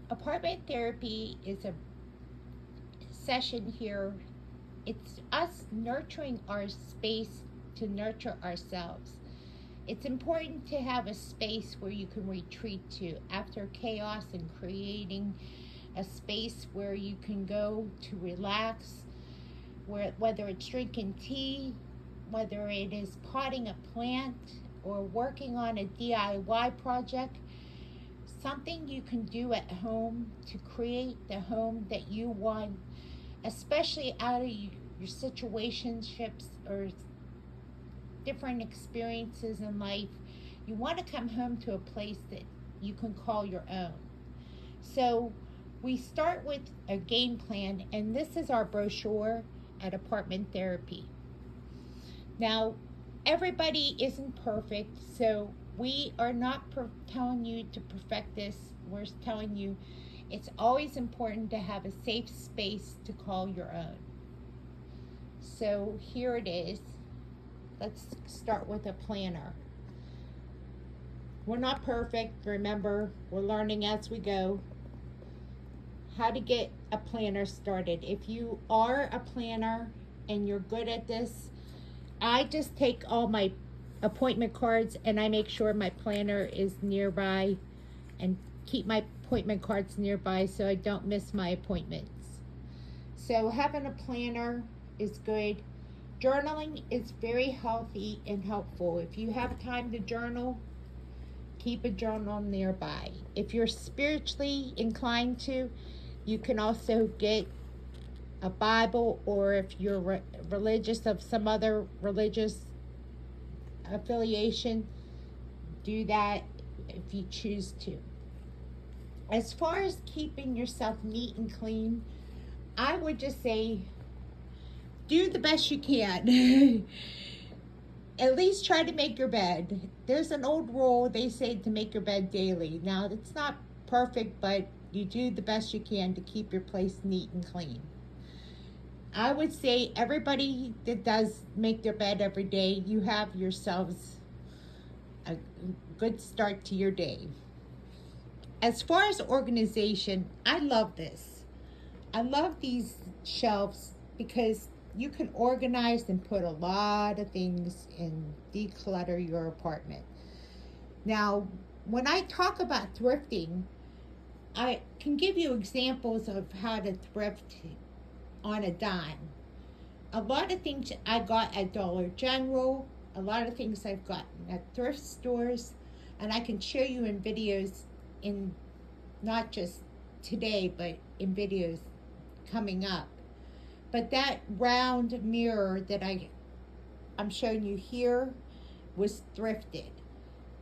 Apartment therapy is a session here. It's us nurturing our space to nurture ourselves. It's important to have a space where you can retreat to after chaos and creating a space where you can go to relax, whether it's drinking tea, whether it is potting a plant or working on a DIY project, something you can do at home to create the home that you want, especially out of your situationships or different experiences in life. You want to come home to a place that you can call your own. So we start with a game plan, and this is our brochure at Apartment Therapy. Now, everybody isn't perfect, so we are not telling you to perfect this. We're telling you it's always important to have a safe space to call your own. So here it is. Let's start with a planner. We're not perfect. Remember, we're learning as we go how to get a planner started. If you are a planner and you're good at this, I just take all my appointment cards and I make sure my planner is nearby and keep my appointment cards nearby so I don't miss my appointments. So having a planner is good. Journaling is very healthy and helpful. If you have time to journal, keep a journal nearby. If you're spiritually inclined to, you can also get a Bible, or if you're religious of some other religious affiliation, do that if you choose to. As far as keeping yourself neat and clean, I would just say do the best you can. At least try to make your bed. There's an old rule, they say to make your bed daily. Now, it's not perfect, but you do the best you can to keep your place neat and clean. I would say everybody that does make their bed every day, you have yourselves a good start to your day. As far as organization, I love this. I love these shelves because you can organize and put a lot of things and declutter your apartment. Now, when I talk about thrifting, I can give you examples of how to thrift on a dime. A lot of things I got at Dollar General, a lot of things I've gotten at thrift stores, and I can show you in videos, in not just today, but in videos coming up. But that round mirror that I'm showing you here was thrifted,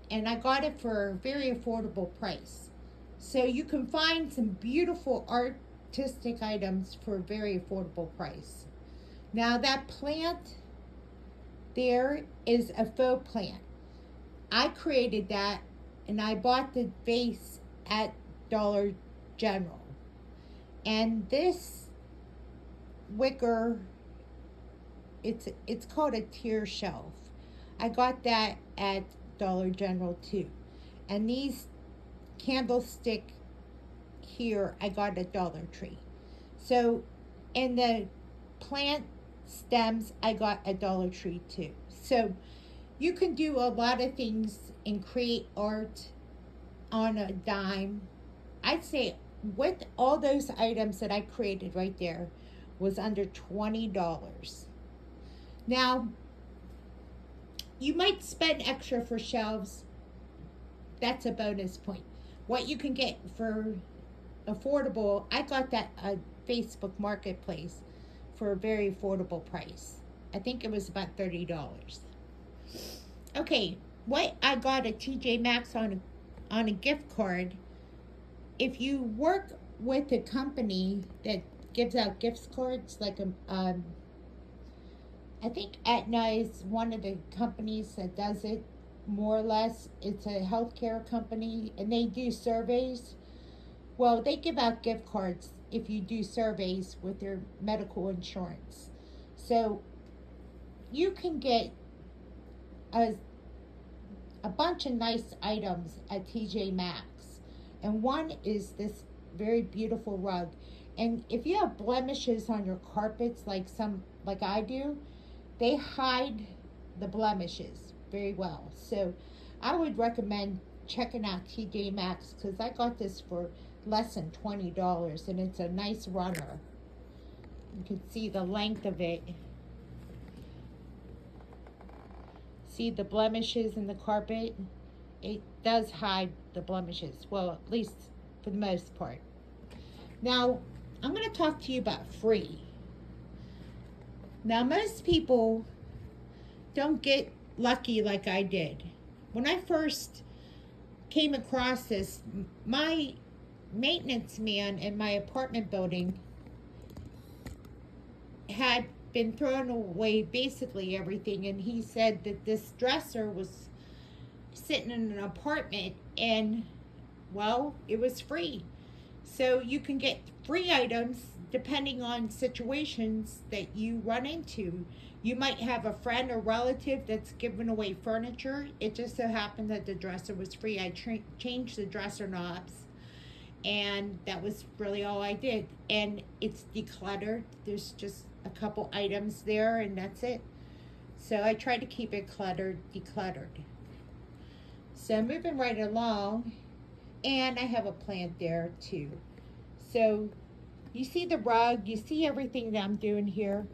and I got it for a very affordable price. So you can find some beautiful artistic items for a very affordable price. Now that plant there is a faux plant. I created that and I bought the vase at Dollar General. And this wicker, it's called a tier shelf. I got that at Dollar General too. And these candlestick here I got at Dollar Tree. So, and the plant stems I got at Dollar Tree too. So you can do a lot of things and create art on a dime. I'd say with all those items that I created right there was under $20. Now, you might spend extra for shelves. That's a bonus point. What you can get for affordable, I got that at Facebook Marketplace for a very affordable price. I think it was about $30. Okay, what I got at TJ Maxx on a gift card. If you work with a company that gives out gift cards, like I think Aetna is one of the companies that does it, more or less. It's a healthcare company, and they do surveys. Well, they give out gift cards if you do surveys with their medical insurance. So you can get a bunch of nice items at TJ Maxx. And one is this very beautiful rug. And if you have blemishes on your carpets, like I do, they hide the blemishes very well. So I would recommend checking out TJ Maxx because I got this for less than $20 and it's a nice runner. You can see the length of it. See the blemishes in the carpet? It does hide the blemishes. Well, at least for the most part. Now, I'm going to talk to you about free. Now, most people don't get lucky like I did. When I first came across this, my maintenance man in my apartment building had been throwing away basically everything, and he said that this dresser was sitting in an apartment and, well, it was free. So you can get free items depending on situations that you run into. You might have a friend or relative that's giving away furniture. It just so happened that the dresser was free. I changed the dresser knobs, and that was really all I did. And it's decluttered. There's just a couple items there, and that's it. So I try to keep it decluttered. So moving right along, and I have a plant there too. So you see the rug, you see everything that I'm doing here.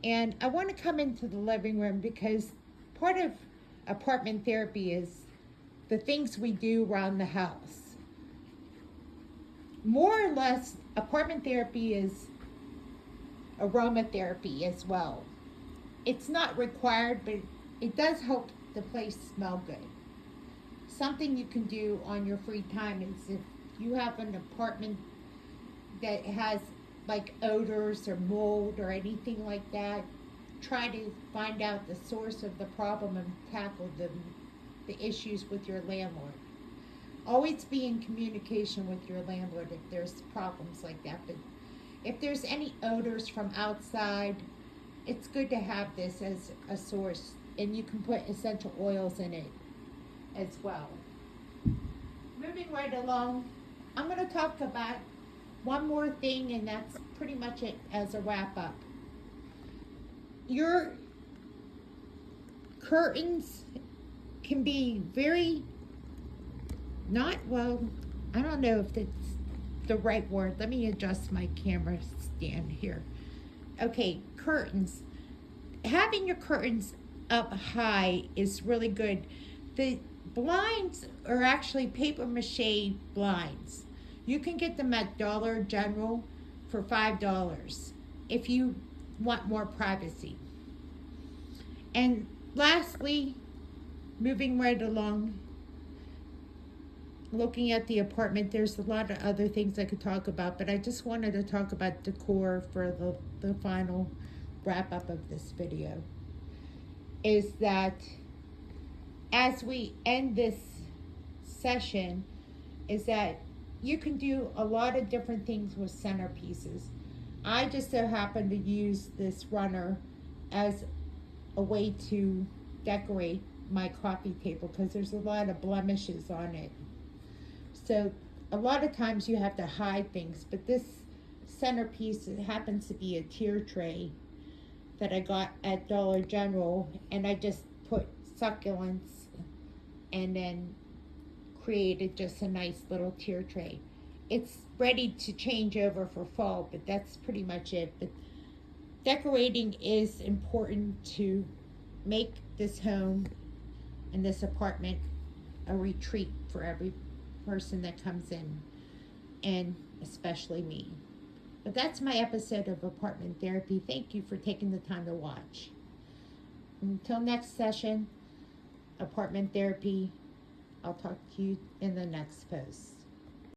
And I want to come into the living room because part of apartment therapy is the things we do around the house. More or less, apartment therapy is aromatherapy as well. It's not required, but it does help the place smell good. Something you can do on your free time is if you have an apartment that has like odors or mold or anything like that, try to find out the source of the problem and tackle the issues with your landlord. Always be in communication with your landlord if there's problems like that. But if there's any odors from outside, it's good to have this as a source, and you can put essential oils in it as well. Moving right along, I'm going to talk about one more thing, and that's pretty much it as a wrap up. Your curtains can be very not, well, I don't know if it's the right word. Let me adjust my camera stand here. Okay, curtains. Having your curtains up high is really good. The blinds are actually paper mache blinds. You can get them at Dollar General for $5 if you want more privacy. And lastly, moving right along, looking at the apartment, there's a lot of other things I could talk about, but I just wanted to talk about decor for the final wrap up of this video. Is that as we end this session, is that you can do a lot of different things with centerpieces. I just so happen to use this runner as a way to decorate my coffee table because there's a lot of blemishes on it. So a lot of times you have to hide things, but this centerpiece, it happens to be a tier tray that I got at Dollar General, and I just put succulents and then created just a nice little tier tray. It's ready to change over for fall, but that's pretty much it. But decorating is important to make this home and this apartment a retreat for every person that comes in, and especially me. But that's my episode of Apartment Therapy. Thank you for taking the time to watch. Until next session, Apartment Therapy, I'll talk to you in the next post.